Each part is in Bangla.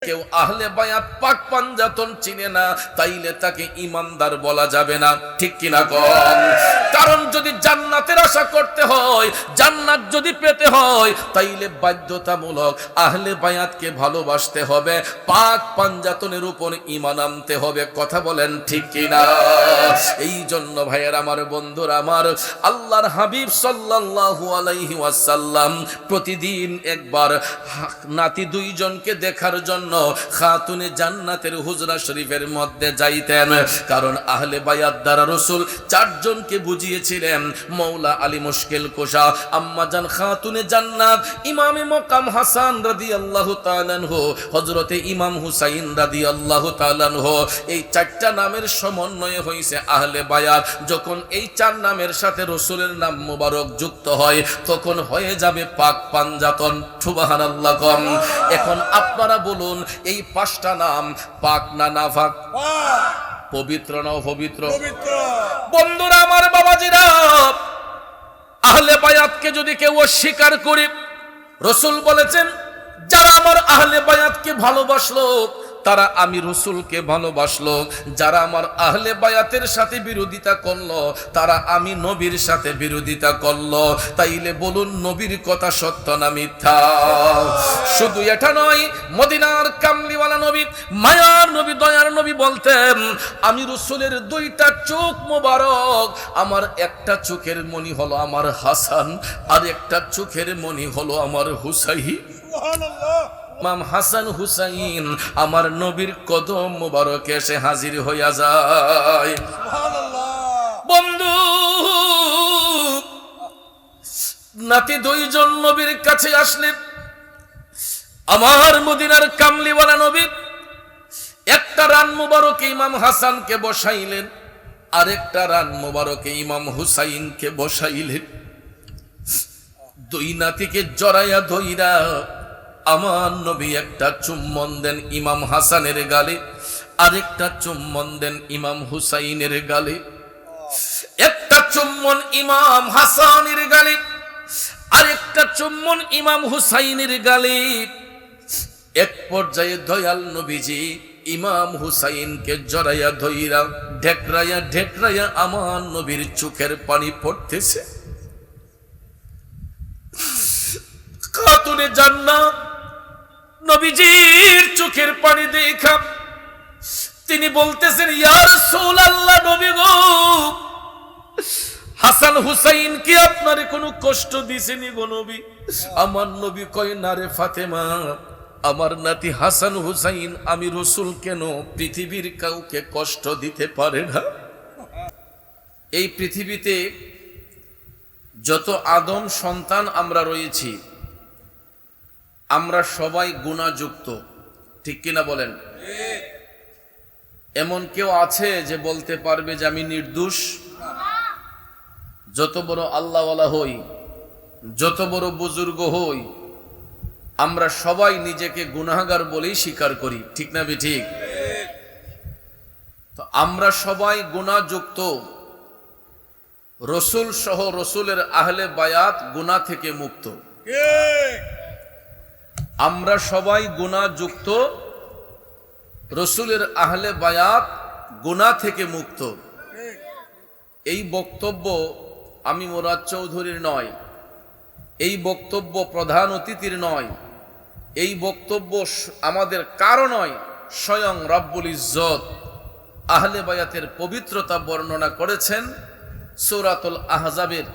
কেউ আহলে বায়াত পাক পাঞ্জাতন চিনে না, তাইলে তাকে ইমানদার বলা যাবে না, ঠিক কিনা কন? কারণ যদি জান্নাতের আশা করতে হয়, জান্নাত যদি পেতে হয়, তাইলে বাধ্যতামূলক আহলে বায়াতকে ভালোবাসতে হবে, পাক পাঞ্জাতনের উপর ঈমান আনতে হবে। কথা বলেন ঠিক কিনা? এই জন্য ভাইয়ের আমার, বন্ধুরা আমার, আল্লাহর হাবিব সাল্লাল্লাহু আলাইহি ওয়াসাল্লাম প্রতিদিন একবার নাতি দুইজনকে দেখার জন্য খাতুনে জান্নাতের হুজরা শরীফের মধ্যে যাইতেন। কারণ আহলে বায়াত দ্বারা রাসূল চারজনকে বুঝিয়েছিলেন, মৌলা আলী মুশকিল কুশা, আম্মাজান খাতুনে জান্নাত, ইমামে মকাম হাসান রাদিয়াল্লাহু তাআলা আনহু, হযরতে ইমাম হুসাইন রাদিয়াল্লাহু তাআলা আনহু। এই চারটা নামের সমন্বয়ে হইছে আহলে বায়াত। যখন এই চার নামের সাথে রাসূলের নাম মোবারক যুক্ত হয়, তখন হয়ে যাবে পাক পাঞ্জাতন। সুবহানাল্লাহ। এখন আপনারা বলুন, এই পাঁচটা নাম পাক না নাফাক? পবিত্র না অপবিত্র? বন্ধুরা আমার, বাবাজিরা, আহলে বায়াতকে যদি কেউ অস্বীকার করে, রাসূল বলেছেন যারা আমার আহলে বায়াতকে ভালোবাসলো তারা আমি রাসূলকে ভালোবাসলো, যারা আমার আহলে বায়াতের সাথে বিরোধিতা করলো তারা আমি নবীর সাথে বিরোধিতা করলো। তাইলে বলুন, নবীর কথা সত্য না মিথ্যা? শুধু এটা নয়, মদিনার কামলিওয়ালা নবী, মায়ার নবী, দয়ার নবী বলতেন, আমি রাসূলের দুইটা চোখ মোবারক, আমার একটা চোখের মনি হলো আমার হাসান, আর একটা চোখের মনি হলো আমার হুসাইন। সুবহানাল্লাহ। ইমাম হাসান হুসাইন আমার নবীর কদম মোবারকে এসে হাজির হইয়া যায়। সুবহানাল্লাহ। বন্ধু, নাতি দুইজন নবীর কাছে আসলেন। আমার মদিনার কামলিওয়ালা নবী একটা রান মোবারকে ইমাম হাসানকে বসাইলেন, আরেকটা রান মোবারকে ইমাম হুসাইনকে বসাইলেন। দুই নাতিকে জড়াইয়া ধইরা আমার নবী একটা চুম্বন দেন ইমাম হাসানের গালে, আরেকটা চুম্বন দেন ইমাম হুসাইনের গালে। একটা চুম্বন ইমাম হাসানের গালে, আরেকটা চুম্বন ইমাম হুসাইনের গালে। এক পর্যায়ে দয়াল নবীজি ইমাম হুসাইনকে জড়াইয়া ধইরা ঢেকরাইয়া ঢেকরাইয়া আমার নবীর চোখের পানি পড়তেছে। খাতুনে জান্নাত নবীজির চোখের পানি দেখা তিনি বলতেছেন, ইয়া রাসূলুল্লাহ, নবী গো, হাসান হুসাইন কি আপনারে কোনো কষ্ট দিছেনি গো নবী? আমার নবী কয়, না রে ফাতেমা, আমার নাতি হাসান হুসাইন আমি রাসূল কেন পৃথিবীর কাউকে কষ্ট দিতে পারে না। এই পৃথিবীতে যত আদম সন্তান আমরা রয়েছি, আমরা সবাই গুনাহযুক্ত, ঠিক কিনা বলেন? এমন কেউ আছে যে বলতে পারবে যে আমি নির্দোষ? যত বড় আল্লাহওয়ালা হই, যত বড় বুজুর্গ হই, আমরা সবাই নিজেকে গুনাহগার বলেই স্বীকার করি, ঠিক না ঠিক? তো আমরা সবাই গুনাহযুক্ত। রাসূল সহ রাসূলের আহলে বায়াত গুনাহ থেকে মুক্ত। আমরা সবাই গুনাহযুক্ত, রাসূলের আহলে বায়াত গুনাহ থেকে মুক্ত। এই বক্তব্য আমি মুরাদ চৌধুরীর নয়, এই বক্তব্য প্রধান অতিথির নয়, এই বক্তব্য আমাদের কারো নয়, স্বয়ং রব্বুল ইজ্জত আহলে বায়াতের পবিত্রতা বর্ণনা করেছেন সূরাতুল আহজাবের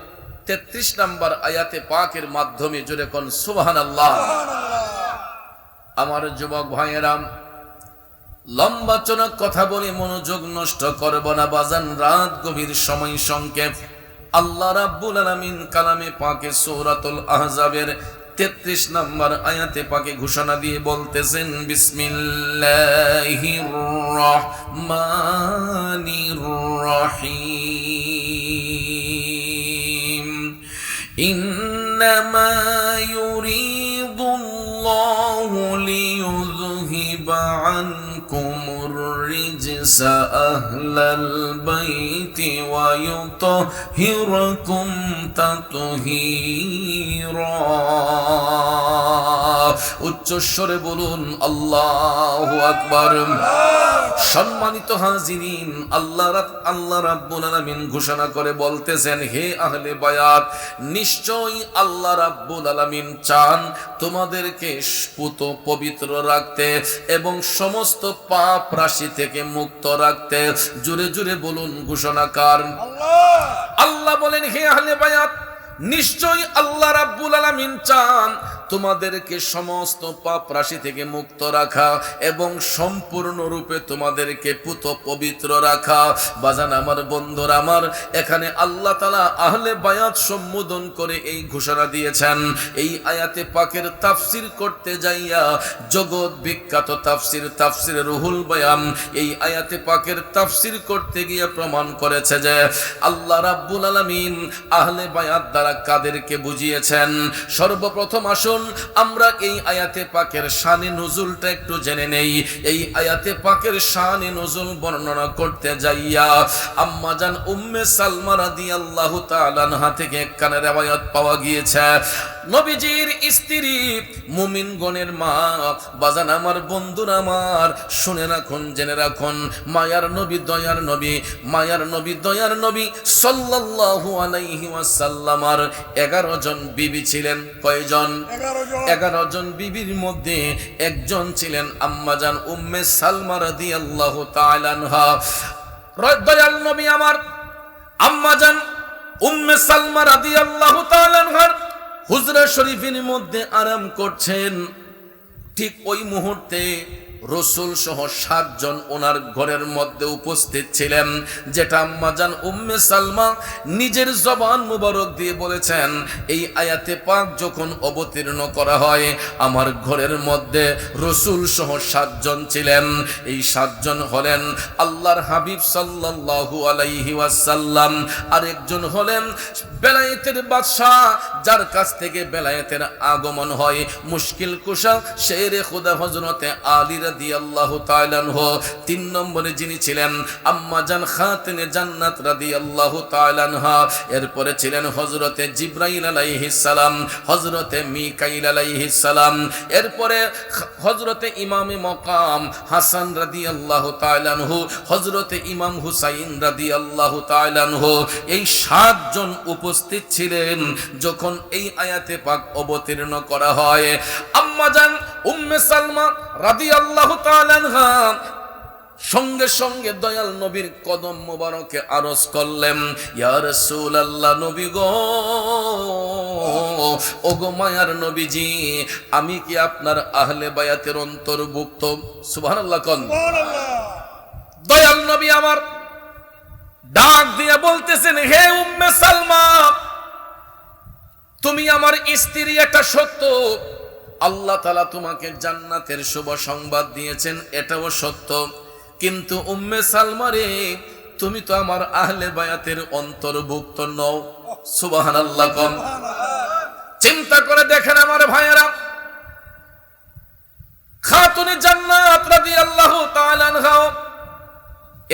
33 নম্বর আয়াতে পাকের মাধ্যমে। জোরে কোন সুবহানাল্লাহ। আমার যুবক ভাইয়েরা, লম্বা চড়া কথা বলে মনোযোগ নষ্ট করব না বাজান, রাত গভীর, সময় সংক্ষেপ। আল্লাহ রাব্বুল আলামিন কালামে পাকে সূরাতুল আহজাবের 33 নম্বর আয়াতে পাকে ঘোষণা দিয়ে বলতেছেন, বিসমিল্লাহির রহমানির রহিম, ইন্নামা ইউরিদুল্লাহু লিইয়ুযহিরা يذهب عنكم الرجس أهل البيت ويطهركم تطهيرا উচ্চস্বরে বলুন আল্লাহু আকবার। সম্মানিত হাজিরিন, আল্লাহ রাব্বুল আলামিন ঘোষণা করে বলতেছেন, হে আহলে বায়াত, নিশ্চয়ই আল্লাহ রাব্বুল আলামিন চান তোমাদেরকে পুত পবিত্র রাখতে এবং সমস্ত পাপ রাশি থেকে মুক্ত রাখতে। জোরে জোরে বলুন ঘোষণাকার আল্লাহ। আল্লাহ বলেন, হে আহলে বায়াত, নিশ্চয়ই আল্লাহ রাব্বুল আলামিন চান তোমাদেরকে সমস্ত পাপ রাশি থেকে মুক্ত রাখা এবং সম্পূর্ণরূপে তোমাদেরকে পুত পবিত্র রাখা। বাজান আমার, বন্ধুরা আমার, এখানে আল্লাহ তাআলা আহলে বায়াত সম্বোধন করে এই ঘোষণা দিয়েছেন। এই আয়াতে পাকের তাফসীর করতে যাইয়া জগৎ বিখ্যাত তাফসীর রুহুল বায়ান এই আয়াতে পাকের তাফসীর করতে গিয়ে প্রমাণ করেছে যে আল্লাহ রাব্বুল আলামিন আহলে বায়াত দ্বারা কাদেরকে বুঝিয়েছেন। সর্বপ্রথম আসুন আমরা এই আয়াতে পাকের শানে নুজুলটা একটু জেনে নেই। এই আয়াতে পাকের শানে নুজুল বর্ণনা করতে যাইয়া আম্মা জান উম্মে সালমা রাদিয়াল্লাহু তাআলা আনহা থেকে একখানা riwayat পাওয়া গিয়েছে। নবীজির স্ত্রী, মুমিনগণের মা, বাজান আমার, বন্ধুরা আমার, শুনে রাখুন, জেনে রাখুন, মায়ার নবী, দয়ার নবী সাল্লাল্লাহু আলাইহি ওয়াসাল্লামার 11 জন বিবি ছিলেন। কয়জন? 11 জন বিবির মধ্যে একজন ছিলেন আম্মা জান উম্মে সালমা রাদিয়াল্লাহু তাআলা আনহা। দয়াল নবী আমার আম্মা জান উম্মে সালমা রাদিয়াল্লাহু তাআলা আনহার হুজরা শরীফের মধ্যে আরাম করছেন। ঠিক ওই মুহূর্তে রাসূল সহ 7 জন ওনার ঘরের মধ্যে উপস্থিত ছিলেন, যেটা আম্মা জান উম্মে সালমা নিজের জবান মুবারক দিয়ে বলেছেন। এই আয়াতে পাক যখন অবতীর্ণ করা হয়, আমার ঘরের মধ্যে রাসূল সহ 7 জন ছিলেন। এই 7 জন হলেন আল্লাহর হাবিব সাল্লাল্লাহু আলাইহি ওয়াসাল্লাম, আরেকজন হলেন বেলায়েতের বাদশা, যার কাছ থেকে বেলায়েতের আগমন হয়, মুশকিল কুশা শেরে খুদা হযরতে আলী রাদিয়াল্লাহু তাআলা আনহু। 3 নম্বরে যিনি ছিলেন আম্মা জান খাতুনে জান্নাত রাদিয়াল্লাহু তাআলা আনহা। এরপরে ছিলেন হযরতে জিবরাইল আলাইহিস সালাম, হযরতে মিকাইল আলাইহিস সালাম, এরপরে হযরতে ইমামে মাকাম হাসান রাদিয়াল্লাহু তাআলা আনহু, হযরতে ইমাম হুসাইন রাদিয়াল্লাহু তাআলা আনহু। এই 7 জন উপস্থিত ছিলেন যখন এই আয়াতে পাক অবতীর্ণ করা হয়। আম্মা জান উম্মে সালমা রাদিয়াল্লাহু তাআলা আনহা সঙ্গে সঙ্গে দয়াল নবীর কদম মোবারকে আরজ করলেন, ইয়া রাসূলুল্লাহ, নবী গো, ওগো মায়ার নবীজি, আমি কি আপনার আহলে বায়াতের অন্তর্ভুক্ত? সুবহানাল্লাহ কোন। দয়াল নবী আমার ডাক দিয়ে বলতেছেন, হে উম্মে সালমা, তুমি আমার স্ত্রী, এটা সত্য। আল্লাহ তাআলা তোমাকে জান্নাতের শুভ সংবাদ দিয়েছেন, এটাও সত্য। কিন্তু উম্মে সালমা রে, তুমি তো আমার আহলে বায়াতের অন্তর্ভুক্ত নও। সুবহানাল্লাহ কোন। চিন্তা করে দেখেন আমার ভাইয়েরা, খাতুনে জান্নাত রাদিয়াল্লাহু তাআলা আনহা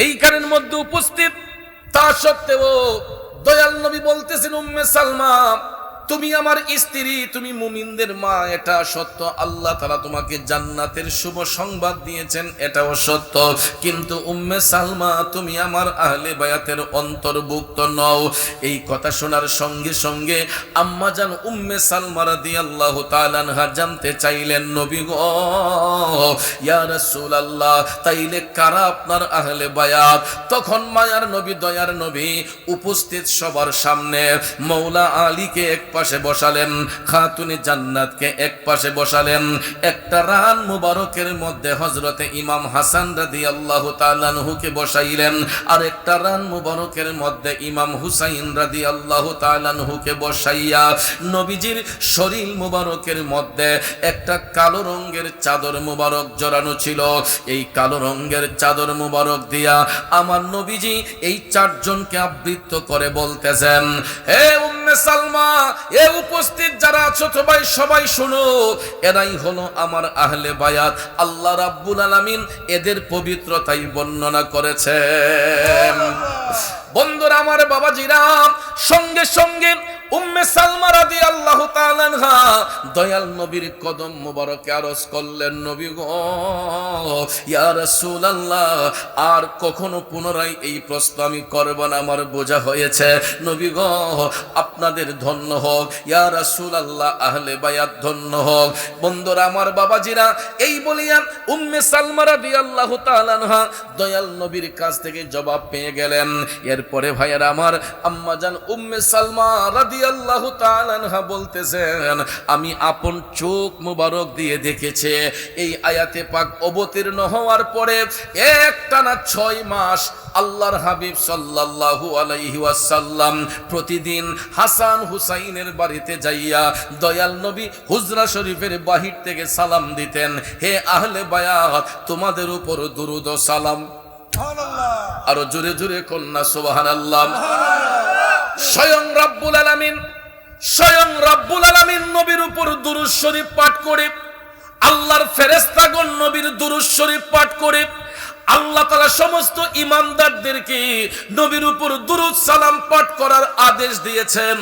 এইখানের মধ্যে উপস্থিত, তা সত্ত্বেও দয়াল নবী বলতেছেন, উম্মে সালমা, তুমি আমার স্ত্রী, তুমি মুমিনদের মা, এটা সত্য। আল্লাহ তাআলা তোমাকে জান্নাতের শুভ সংবাদ দিয়েছেন, এটাও সত্য। কিন্তু উম্মে সালমা, তুমি আমার আহলে বায়াতের অন্তর্ভুক্ত নও। এই কথা শোনার সঙ্গে সঙ্গে আম্মা জান উম্মে সালমা রাদিয়াল্লাহু তাআলা আনহা জানতে চাইলেন, নবী গো, ইয়া রাসূলুল্লাহ, তাইলে কারা আপনার আহলে বায়াত? তখন মায়ার নবী, দয়ার নবী উপস্থিত সবার সামনে মৌলা আলীকে এক পাশে বসালেন, খাতুনে জান্নাতকে এক পাশে বসালেন। একটা রান মুবারকের মধ্যে হযরতে ইমাম হাসান রাদিয়াল্লাহু তাআলা আনহুকে বসাইলেন, আর একটা রান মুবারকের মধ্যে ইমাম হুসাইন রাদিয়াল্লাহু তাআলা আনহুকে বসাইয়া নবীজির শরীর মুবারকের মধ্যে একটা কালো রঙের চাদর মুবারক জড়ানো ছিল। এই কালো রঙের চাদর মুবারক দিয়া আমার নবীজি এই 4 জনকে আবৃত করে বলতেছেন, হে উম্মে উম্মে সালমা, এ উপস্থিত যারা আছো সবাই সবাই শুনো, এরাই হলো আমার আহলে বায়াত। আল্লাহ রাব্বুল আলামিন এদের পবিত্রতাই বর্ণনা করেছেন। বন্ধুরা আমার, বাবাজিরা, সঙ্গে সঙ্গে উম্মে সালমা রাদিয়াল্লাহু তাআলা আনহা দয়াল নবীর কদম মোবারকে আরজ করলেন, নবী গো, ইয়া রাসূলুল্লাহ, আর কখনো পুনরায় এই প্রশ্ন আমি করব না, আমার বোঝা হয়েছে। নবী গো, আপনাদের ধন্য হোক, ইয়া রাসূলুল্লাহ, আহলে বায়াত ধন্য হোক। বন্ধুরা আমার, বাবাজিরা, এই বলিয়া উম্মে সালমা রাদিয়াল্লাহু তাআলা আনহা দয়াল নবীর কাছ থেকে জবাব পেয়ে গেলেন। এরপরে ভাইয়েরা আমার, আম্মাজান উম্মে সালমা রাদিয়াল্লাহু তাআলা আনহা বলতেছেন, আমি আপন চোখ মুবারক দিয়ে দেখেছি এই আয়াতে পাক অবতীর্ণ হওয়ার পরে একটানা 6 মাস আল্লাহর হাবিব সাল্লাল্লাহু আলাইহি ওয়াসাল্লাম প্রতিদিন হাসান হুসাইনের বাড়িতে যাইয়া দয়াল নবী হুজরা শরীফের বাহির থেকে সালাম দিতেন, হে আহলে বায়াত, তোমাদের উপর দুরুদ ও সালাম। আরো জোরে জোরে কন্যা সুবহানাল্লাহ। স্বয়ং রব্বুল আলামিন নবীর উপর দুরূদ শরীফ পাঠ করে, আল্লাহর ফেরেশতাগণ নবীর দুরূদ শরীফ পাঠ করে, আল্লাহ তাআলা সমস্ত ঈমানদারদেরকে নবীর উপর দুরূদ সালাম পাঠ করার আদেশ দিয়েছেন।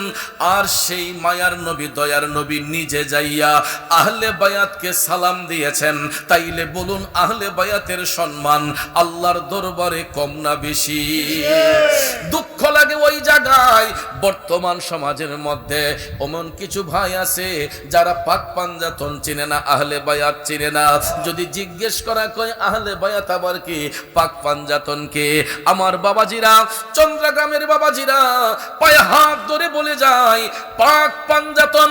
আর সেই মায়ার নবী, দয়ার নবী নিজে যাইয়া আহলে বায়াতকে সালাম দিয়েছেন। তাইলে বলুন, আহলে বায়াতের সম্মান আল্লাহর দরবারে কম না বেশি? দুঃখ লাগে ওই জায়গায়, বর্তমান সমাজের মধ্যে এমন কিছু ভাই আছে যারা পাক পাঞ্জাতন চিনে না, আহলে বায়াত চিনে না। যদি জিজ্ঞেস করা কয় আহলে বায়াত আবার কি, পাক পাঞ্জাতন কে? আমার বাবাজিরা, চন্দ্রগ্রামের বাবাজিরা পায়ে হাত ধরে বলে যায়, পাক পাঞ্জাতন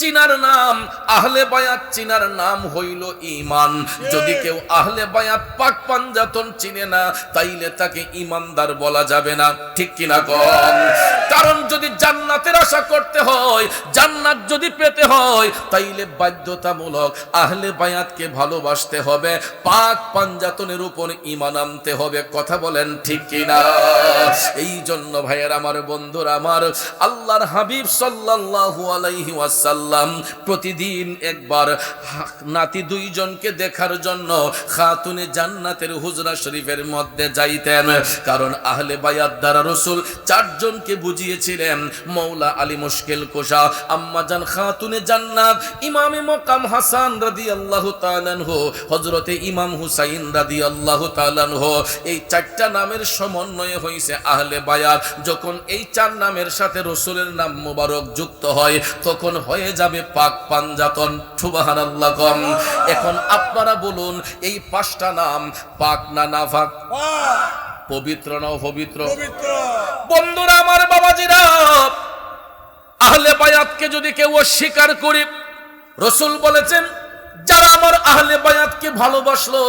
চিনার নাম, আহলে বায়াত চিনার নাম হইল ঈমান। যদি কেউ আহলে বায়াত পাক পাঞ্জাতন চিনে না, তাইলে তাকে ঈমানদার বলা যাবে না, ঠিক কিনা কোন? কারণ যদি জান্নাতের আশা করতে হয়, জান্নাত যদি পেতে হয়, তাইলে বাধ্যতামূলক আহলে বায়াতকে ভালোবাসতে হবে, পাক পাঞ্জাতনের উপর ঈমান আনতে হবে। কথা বলেন ঠিক কিনা? এই জন্য ভাইয়ের আমার, বন্ধুরা আমার, আল্লাহর হাবিব সাল্লাল্লাহু আলাইহি ওয়াসাল্লাম প্রতিদিন একবার নাতি দুইজনকে দেখার জন্য খাতুনে জান্নাতের হুজরা শরীফের মধ্যে যাইতেন। কারণ আহলে বায়াত দ্বারা রাসূল 4 জনকে বুঝিয়েছিলেন, মৌলা আলী মুশকিল কুশা, আম্মাজান খাতুনে জান্নাত, ইমামে মকাম হাসান রাদিয়াল্লাহু তাআলা আনহু, হযরতে ইমাম হুসাইন রাদিয়াল্লাহু তাআলা আনহু। এই 4টা নামের সমন্বয়ে হইছে আহলে বায়াত। যখন এই 4 নামের সাথে রাসূলের নাম মোবারক যুক্ত হয়, তখন হয়ে যাবে পাক পাঞ্জাতন। সুবহানাল্লাহ। এখন আপনারা বলুন, এই 5টা নাম পাক না নাফাক? পবিত্র না অপবিত্র? বন্ধুরা আমার, বাবাজিরা, আহলে বায়াতকে যদি কেউ অস্বীকার করে, রাসূল বলেছেন, যারা আমার আহলে বায়াতকে ভালোবাসলো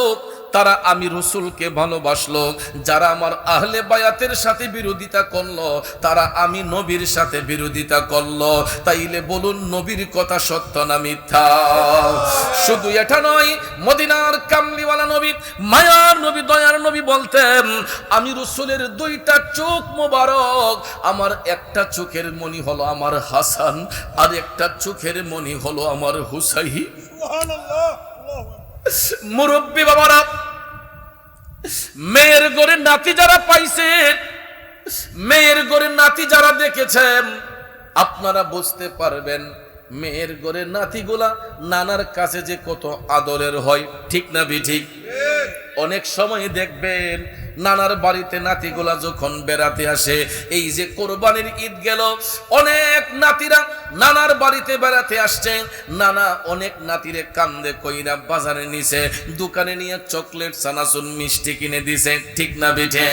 তারা আমি রাসূলকে ভালোবাসলো, যারা আমার আহলে বায়াতের সাথে বিরোধিতা করলো তারা আমি নবীর সাথে বিরোধিতা করলো। তাইলে বলুন, নবীর কথা সত্য না মিথ্যা? শুধু এটা নয়, মদিনার কামলিওয়ালা নবী, মায়ার নবী, দয়ার নবী বলতেন, আমি রাসূলের 2টা চোখ মোবারক, আমার একটা চোখের মনি হলো আমার হাসান, আর একটা চোখের মনি হলো আমার হুসাইন। সুবহানাল্লাহ। মুরব্বী বাবারা, মেয়ের ঘরে নাতি যারা পাইছেন, মেয়ের ঘরে নাতি যারা দেখেছেন, আপনারা বুঝতে পারবেন মেয়ের ঘরে নাতিগুলা নানার কাছে যে কত আদরের হয়, ঠিক না বিঠিক? অনেক সময় দেখবেন নানার বাড়িতে নাতিগুলা যখন বেড়াতে আসে, এই যে কোরবানির ঈদ গেল, অনেক নাতিরা নানার বাড়িতে বেড়াতে আসছে, নানা অনেক নাতিরে কান্দে কইরা বাজারে নিছে, দোকানে নিয়ে চকলেট, চানাচুর, মিষ্টি কিনে দিছে, ঠিক না বেঠে?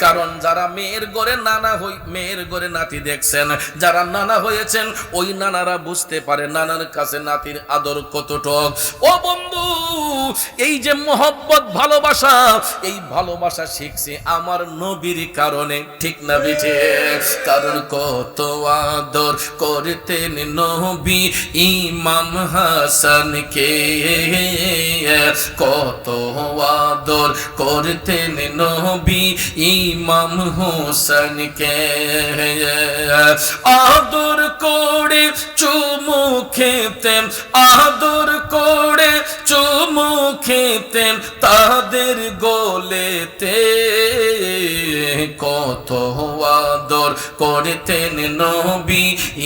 কারণ যারা মেয়ের ঘরে নানা হই, মেয়ের ঘরে নাতি দেখছেন, যারা নানা হয়েছেন, ওই নানারা বুঝতে পারে নানার কাছে নাতির আদর কতটুক। ও বন্ধু, এই যে মহব্বত, ভালোবাসা, এই ভালোবাসা শিখছি আমার নবীর কারণে, ঠিক না বিঠিক? কারণ কত আদর করতেন নবী ইমাম হাসানকে, কত আদর করতেন নবী ইমাম হোসেনকে। আদর করে চুমু খেতেন, আদর করে চুমু খেতেন তাদের গোলেতে, কত আদর করতেন নবী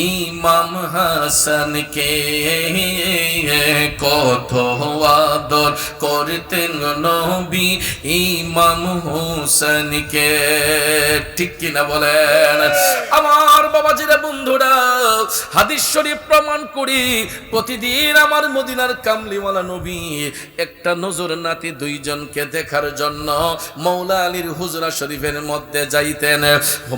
ইমাম হাসানকে, কত আদর করতেন নবী ইমাম হোসেনকে, ঠিক কিনা বলেন? আমার বাবাজিরা, বন্ধুরা, হাদিস শরীফ প্রমাণ করি প্রতিদিন আমার মদিনার কামলিওয়ালা নবী একটা নজর নাতি দুইজনকে দেখার জন্য মৌলা আলীর হুজরা শরীফের মধ্যে যাইতেন।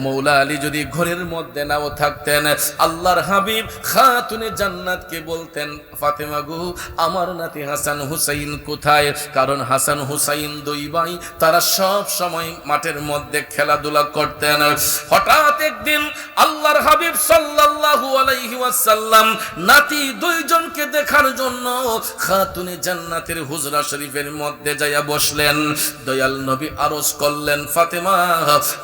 মৌলা আলী যদি ঘরের মধ্যে নাও থাকতেন, আল্লাহর হাবিব খাতুনে জান্নাতকে বলতেন, ফাতেমা গো, আমার নাতি হাসান হুসাইন কোথায়? কারণ হাসান হুসাইন দুই ভাই, তারা সব সময় মাঠের মধ্যে খেলাধুলা করতেন। হঠাৎ একদিন আল্লাহর হাবিব সাল্লাল্লাহু আলাইহি ওয়াসাল্লাম নাতি দুইজনকে দেখার জন্য খাতুনে জান্নাতের হুজরা শরীফের মধ্যে যাইয়া বসলেন। দয়াল নবী আরজ করলেন, ফাতেমা,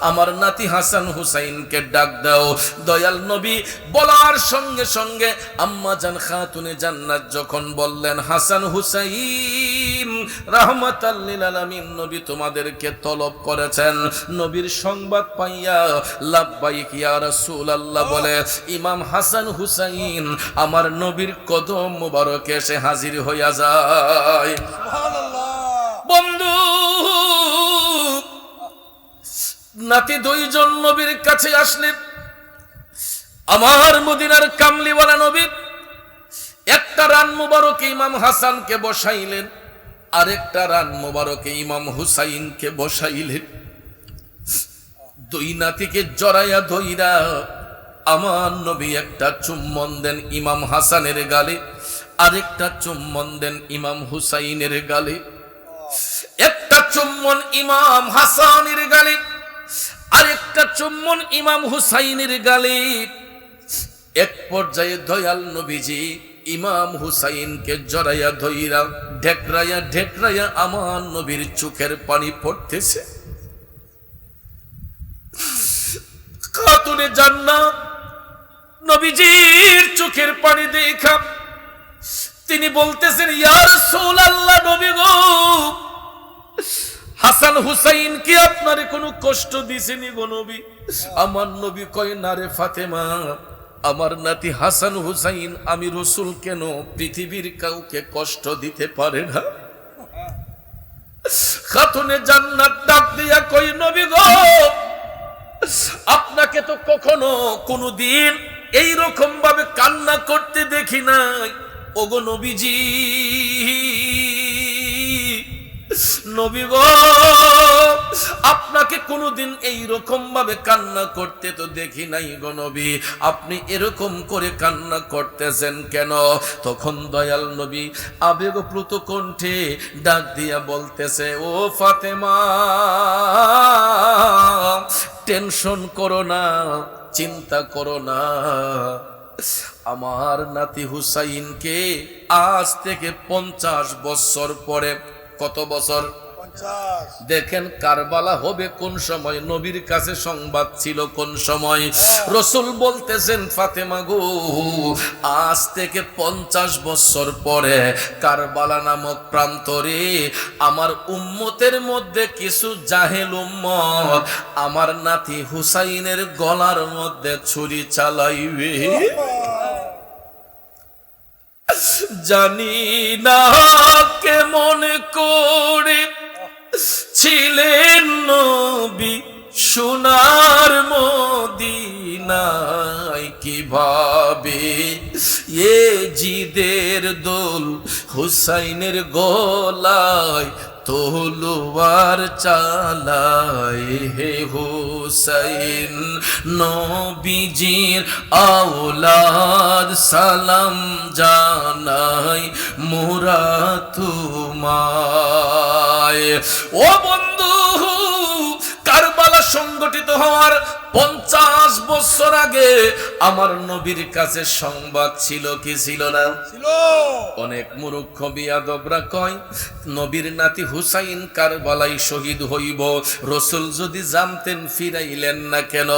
আমার নাতি হাসান হুসাইনকে ডাক দাও। দয়াল নবী বলার সঙ্গে সঙ্গে আম্মা জান খাতুনে জান্নাত যখন বললেন, হাসান হুসাইন রাহমাতাল লিল আলামিন নবী তোমাদেরকে তলব করেছেন। নবীর সংবাদ পাইয়া লাব্বাইক ইয়া রাসূলুল্লাহ বলে ইমাম হাসান হুসাইন আমার নবীর কদম মুবারকে এসে হাজির হইয়া যায়। সুবহানাল্লাহ। বন্ধু, নাতি দুইজন নবীর কাছে আসলেন। আমার মদিনার কামলিওয়ালা নবী একটা রান মুবারকে ইমাম হাসানকে বসাইলেন, আরেকটা রান মুবারকে ইমাম হুসাইনকে বসাইলেন। দুই নাতিকে জড়াইয়া ধইরা আমার নবী একটা চুম্বন দেন ইমাম হাসানের গালে, আরেকটা চুম্বন দেন ইমাম হুসাইনের গালে। একটা চুম্বন ইমাম হাসানের গালে, আরেকটা চুম্বন ইমাম হুসাইনের গালে। এক পর্যায়ে দয়াল নবীজি ইমাম হুসাইনকে জড়াইয়া ধইরা ঢেকরাইয়া ঢেকরাইয়া আমার নবীর চোখের পানি পড়তেছে। খাতুনে জান্নাত নবীজির চোখের পানি দেখা তিনি বলতেছেন, ইয়া রাসূলুল্লাহ, নবী গো, হাসান হুসাইন কি আপনারে কোনো কষ্ট দিছেনি গো নবী? আমার নবী কয়, না রে ফাতেমা, আমার নাতি হাসান হুসাইন আমি রাসূল কেন পৃথিবীর কাউকে কষ্ট দিতে পারে না। খাতুনে জান্নাত ডাক দিয়া কয়, নবী গো, আপনাকে তো কখনো কোনোদিন এই রকম ভাবে কান্না করতে দেখি নাই। ওগো নবীজি, নবী গো, আপনাকে কোনোদিন এই রকম ভাবে কান্না করতে তো দেখি নাই গো নবী, আপনি এরকম করে কান্না করতেছেন কেন? তখন দয়াল নবী আবেগপ্লুত কণ্ঠে ডাক দিয়া বলতেছে, ও ফাতেমা, টেনশন করো না, চিন্তা করো না, আমার নাতি হুসাইনকে আজ থেকে 50 বছর পরে, কত বছর? 50। দেখেন কারবালা হবে কোন সময়, নবীর কাছে সংবাদ ছিল কোন সময়। রাসূল বলতেছেন, ফাতেমা গো, আজ থেকে 50 বছর পরে কারবালা নামক প্রান্তরে আমার উম্মতের মধ্যে কিছু জাহেল উম্মত আমার নাতি হুসাইনের গলার মধ্যে ছুরি চালাইবে। জানি না কেমন করে ছিলেন নবী সোনার মদিনায়, কিভাবে ইয়েজিদের দোল হুসাইনের গলায় তলোয়ার চালায়। হে হুসাইন নবীজির আওলাদ সালাম জানাই মোরা তোমায়। ও বন্ধু, সংগঠিত হওয়ার 50 বছর আগে আমার নবীর কাছে সংবাদ ছিল কি ছিল না? ছিল। অনেক মূর্খ বিয়াদবরা কয় নবীর নাতি হুসাইন কারবালায় শহীদ হইব, রাসূল যদি জানতেন ফিরাইলেন না কেন?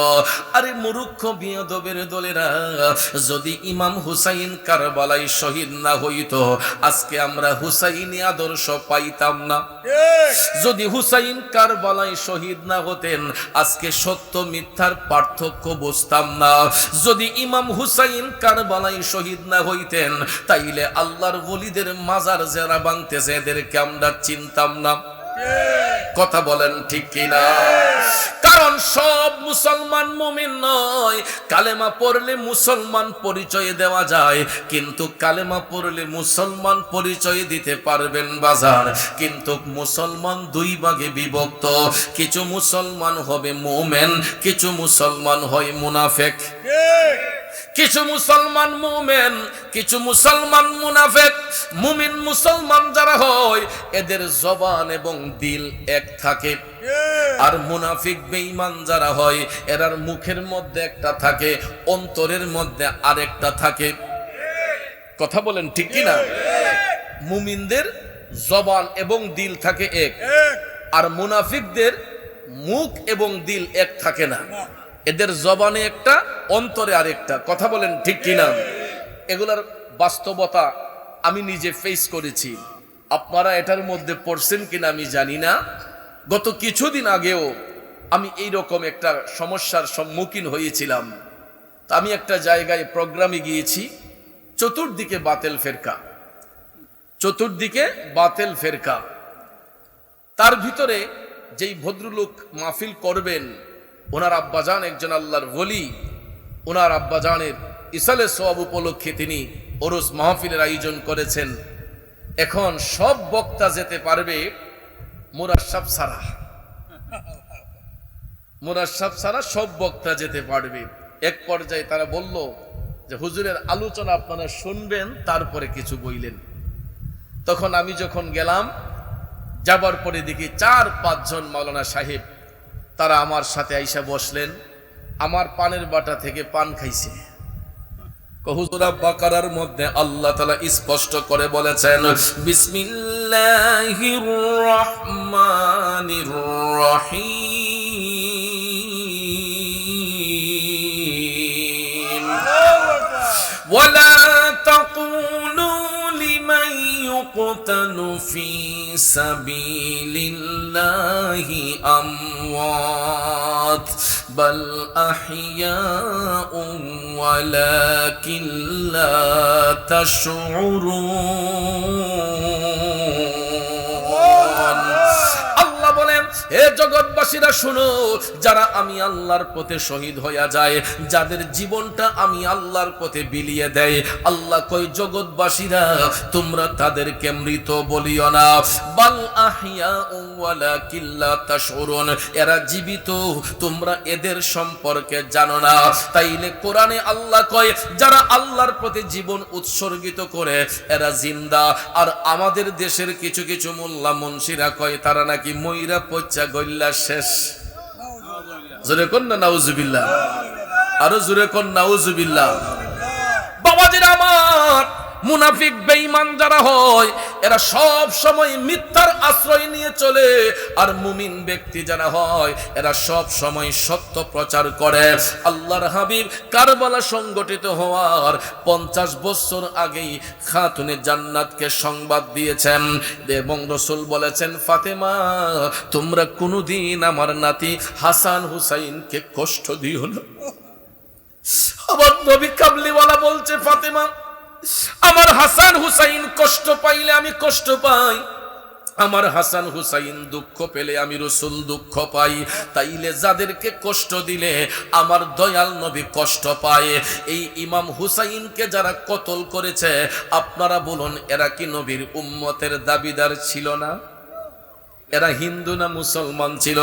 আরে মূর্খ বিয়াদবের দলেরা, যদি ইমাম হুসাইন কারবালায় শহীদ না হইতো আজকে আমরা হুসাইনি আদর্শ পাইতাম না। যদি হুসাইন কারবালায় শহীদ না হতেন আজকে সত্য মিথ্যার পার্থক্য বুঝতাম না। যদি ইমাম হুসাইন কারবালায় শহীদ না হইতেন তাইলে আল্লাহর ওলিদের মাজার যারা ভাঙতেছে এদেরকে আমরা চিনতাম না। কথা বলেন ঠিক কিনা? কারণ সব মুসলমান মুমিন নয়। কালেমা পড়লে মুসলমান পরিচয় দেওয়া যায়, কিন্তু কালেমা পড়লে মুসলমান পরিচয় দিতে পারবেন বাজার। কিন্তু মুসলমান দুই ভাগে বিভক্ত, কিছু মুসলমান হবে মুমিন, কিছু মুসলমান হয় মুনাফিক। কিছু মুসলমান মুমিন, কিছু মুসলমান মুনাফিক। মুমিন মুসলমান যারা হয় এদের জবান এবং দিল এক থাকে, আর মুনাফিক বেঈমান যারা হয় এরার মুখের মধ্যে একটা থাকে, অন্তরের মধ্যে আরেকটা থাকে। কথা বলেন ঠিক কি না? মুমিনদের জবান এবং দিল থাকে এক, আর মুনাফিকদের মুখ এবং দিল এক থাকে না। এদের জবানে একটা, অন্তরে আরেকটা। কথা বলেন ঠিক কিনা? এগুলার বাস্তবতা আমি নিজে ফেস করেছি। আপনারা এটার মধ্যে পড়ছেন কিনা আমি জানি না। গত কিছুদিন আগেও আমি এই রকম একটা সমস্যার সম্মুখীন হয়েছিলাম। তা আমি একটা জায়গায় প্রোগ্রামে গিয়েছি, চতুর্দিকে বাতিল ফেরকা, চতুর্দিকে বাতিল ফেরকা। তার ভিতরে যেই ভদ্রলোক মাহফিল করবেন ওনার আব্বাজান একজন আল্লাহর ওলি, ওনার আব্বাজানের ইসালে সওয়াব উপলক্ষে তিনি ওরস মাহফিলের আয়োজন করেছেন। এখন সব বক্তা যেতে পারবে মুরাশশাব ছাড়া, মুরাশশাব ছাড়া সব বক্তা যেতে পারবে। এক পর্যায়ে তারা বলল যে হুজুরের আলোচনা আপনারা শুনবেন তারপরে কিছু বইলেন। তখন আমি যখন গেলাম, যাবার পরে দেখি 4-5 জন মাওলানা সাহেব তারা আমার সাথে আইসা বসলেন, আমার পানের বাটা থেকে পান খাইছে। হুজুরা বাকারার মধ্যে আল্লাহ তাআলা স্পষ্ট করে বলেছেন বিসমিল্লাহির রহমানির রহিম ওয়ালা তাকুলু লিমান ইউকতালু ফি সাবিলিল্লাহি আমওয়াত বাল আহইয়াউন ওয়ালাকিন লা তাশউরুন। আল্লাহ বলেন হে জগৎবাসীরা শুনো, যারা আমি আল্লাহর পথে শহীদ হইয়া যায়, যাদের জীবনটা আমি আল্লাহর পথে বিলিয়ে দেয়, আল্লাহ কই জগৎবাসীরা তোমরা তাদেরকে মৃত বলিও না, বাল আহইয়াউন ওয়ালাকিন লা তাশউরুন, এরা জীবিত, তোমরা এদের সম্পর্কে জানো না। তাইলে কোরআনে আল্লাহ কয় যারা আল্লাহর পথে জীবন উৎসর্গিত করে এরা জিন্দা, আর আমাদের দেশের কিছু কিছু মোল্লা মুন্সিরা কয় তারা নাকি মইরা পচ্চা গল্লা শেষ। জোরে কোন না নাউজুবিল্লাহ, আরো জোরে কোন নাউজুবিল্লাহ। বাবাজিরা আমার, মুনাফিক বেঈমান যারা হয় এরা সব সময় মিথ্যার আশ্রয় নিয়ে চলে, আর মুমিন ব্যক্তি যারা হয় এরা সব সময় সত্য প্রচার করে। আল্লাহর হাবিব কারবালা সংগঠিত হওয়ার 50 বছর আগেই খাতুনে জান্নাতকে সংবাদ দিয়েছেন এবং রাসূল বলেছেন ফাতেমা তোমরা কোনোদিন আমার নাতি হাসান হুসাইনকে কষ্ট দিও না। আমার নবী কামলিওয়ালা বলছে ফাতেমা আমার হাসান হুসাইন কষ্ট পাইলে আমি কষ্ট পাই, আমার হাসান হুসাইন দুঃখ পেলে আমি রাসূল দুঃখ পাই, তাইলে যাদেরকে কষ্ট দিলে আমার দয়াল নবী কষ্ট পায়। এই ইমাম হুসাইনকে যারা কতল করেছে আপনারা বলুন এরা কি নবীর উম্মতের দাবিদার ছিল না? এরা হিন্দু না মুসলমান ছিল?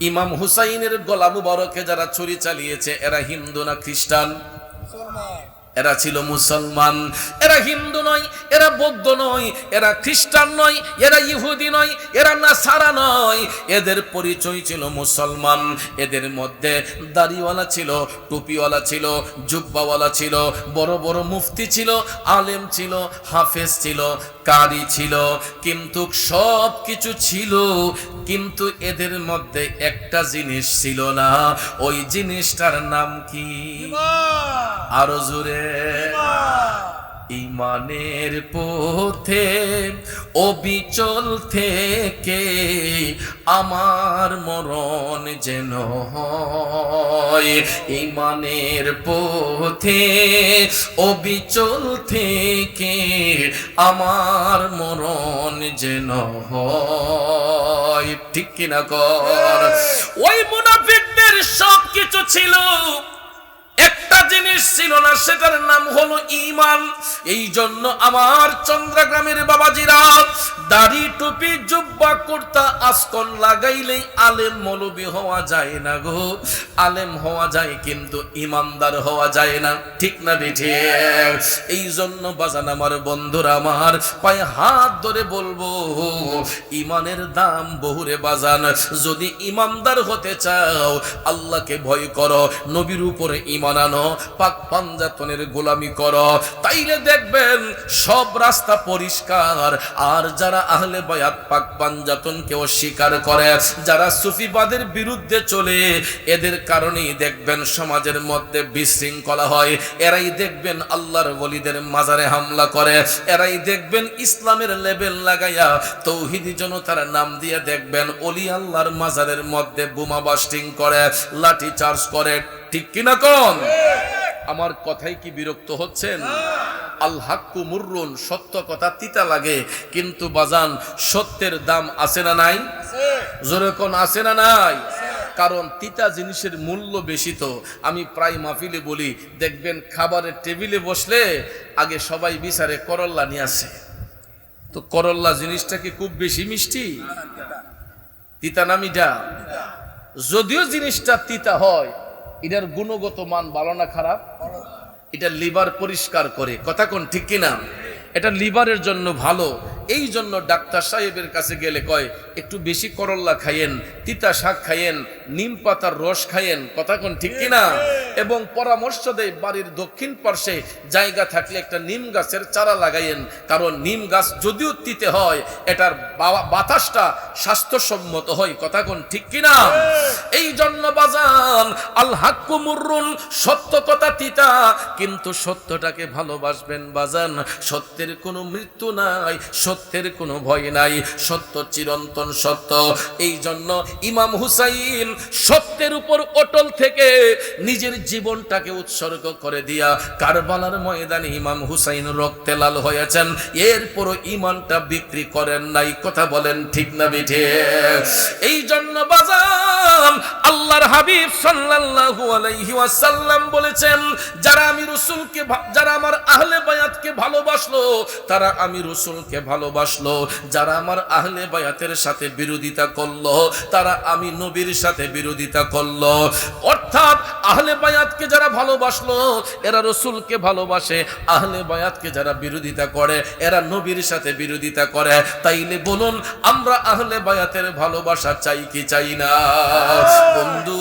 ইমাম হুসাইনের গলা মুবারকে যারা ছুরি চালিয়েছে এরা হিন্দু না খ্রিস্টান? এরা ছিল মুসলমান। এরা হিন্দু নয়, এরা বৌদ্ধ নয়, এরা খ্রিস্টান নয়, এরা ইহুদি নয়, এরা নাসারা নয়, এদের পরিচয় ছিল মুসলমান। এদের মধ্যে দাড়িওয়ালা ছিল, টুপিওয়ালা ছিল, জুব্বাওয়ালা ছিল, বড় বড় মুফতি ছিল, আলেম ছিল, হাফেজ ছিল, কারি ছিল, কিন্তু সব কিছু ছিল, কিন্তু এদের মধ্যে একটা জিনিস ছিল না। ওই জিনিসটার নাম কি? আরো জোরে। ইমানের পথে অবিচল থেকে আমার মরণ যেন হয়। ইমানের পথে অবিচল থেকে আমার মরণ যেন হয়। ঠিক কিনা কর? ওই মুনাফিকদের সব কিছু ছিল, একটা জিনিস ছিল না, সেটার নাম হলো ঈমান। এই জন্য আমার চন্দ্রগ্রামের বাবাজিরা দাড়ি টুপি জুব্বা কুর্তা আসকন লাগাইলেই আলেম মৌলবী হওয়া যায় না গো। আলেম হওয়া যায় কিন্তু ইমানদার হওয়া যায় না। ঠিক না বেঠে? এই জন্য বাজান আমার বন্ধুরা, আমার পায়ে হাত ধরে বলবো, ইমানের দাম বহুরে বাজান। যদি ইমানদার হতে চাও, আল্লাহকে ভয় করো, নবীর উপরে ঈমান আনো, পাক পাঞ্জাতনের গোলামি করো, তাইলে দেখবেন সব রাস্তা পরিষ্কার। আর যারা আহলে বায়াত পাক পাঞ্জাতনকে অস্বীকার করে, যারা সুফিবাদের বিরুদ্ধে চলে, এদের কারণেই দেখবেন সমাজের মধ্যে বিশৃঙ্খলা হয়। এরাই দেখবেন আল্লাহর ওলিদের মাজারে হামলা করে, এরাই দেখবেন ইসলামের লেবেল লাগাইয়া তৌহিদি জনতার নাম দিয়ে দেখবেন ওলি আল্লাহর মাজারের মধ্যে বোমা বাস্টিং করে, লাঠি চার্জ করে। ঠিক কিনা কোন? আমার কথাই কি বিরক্ত হচ্ছেন? আল হাক্কু মুররুন, সত্য কথা তিতা লাগে, কিন্তু বাজান সত্যের দাম আছে না নাই? জোরে কোন আছে না নাই? কারণ তিতা জিনিসের মূল্য বেশি। তো আমি প্রায় মাহফিলে বলি, দেখবেন খাবারের টেবিলে বসলে আগে সবাই বিচারে করল্লা নিয়ে আসে। তো করল্লা জিনিসটা কি খুব বেশি মিষ্টি? তিতা না মিঠা? যদিও জিনিসটা তিতা হয়, এটার গুণগত মান ভালো না খারাপ? এটা লিভার পরিষ্কার করে, কথা কোন ঠিক কিনা? এটা লিভারের জন্য ভালো। এই জন্য ডাক্তার সাহেবের কাছে গেলে কয় একটু বেশি করল্লা খাইয়েন, তিতা শাক খাইয়েন, নিম পাতার রস খাইয়েন, কথা কোন ঠিক কিনা? এবং পরামর্শ দেয় বাড়ির দক্ষিণ পার্শ্বে জায়গা থাকলে একটা নিম গাছের চারা লাগাইয়েন, কারণ নিম গাছ যদিও তিতে হয়, এটার বাতাসটা স্বাস্থ্যসম্মত হয়, কথা কোন ঠিক কিনা? এই জন্য বাজান আল হাক্কু মুররুন, সত্য কথা তিতা, কিন্তু সত্যটাকে ভালোবাসবেন বাজান। সত্যের কোনো মৃত্যু নাই, সত্যের কোনো ভয় নাই, সত্য চিরন্তন সত্য। এই জন্য ইমাম হুসাইন সত্যের উপর অটল থেকে নিজের জীবনটাকে উৎসর্গ করে দিয়া কারবালার ময়দানে ইমাম হুসাইন রক্তে লাল হয়েছেন, এরপরও ইমানটা বিক্রি করেন নাই, কথা বলেন ঠিক না বেঠে? এই জন্য বাজান আল্লাহর হাবিব সাল্লাল্লাহু আলাইহি ওয়াসাল্লাম বলেছেন, যারা আমি রাসূলকে, যারা আমার আহলে বায়াতকে ভালোবাসলো, তারা আমি রাসূলকে ভালোবাসলো। যারা আমার আহলে বায়াতের সাথে বিরোধিতা করলো, তারা আমি নবীর সাথে বিরোধিতা করলো। অর্থাৎ আহলে বায়াতকে যারা ভালোবাসলো, এরা রাসূলকে ভালোবাসে। আহলে বায়াতকে যারা বিরোধিতা করে, এরা নবীর সাথে বিরোধিতা করে। তাইলে বলুন, আমরা আহলে বায়াতের ভালোবাসা চাই কি চাই না?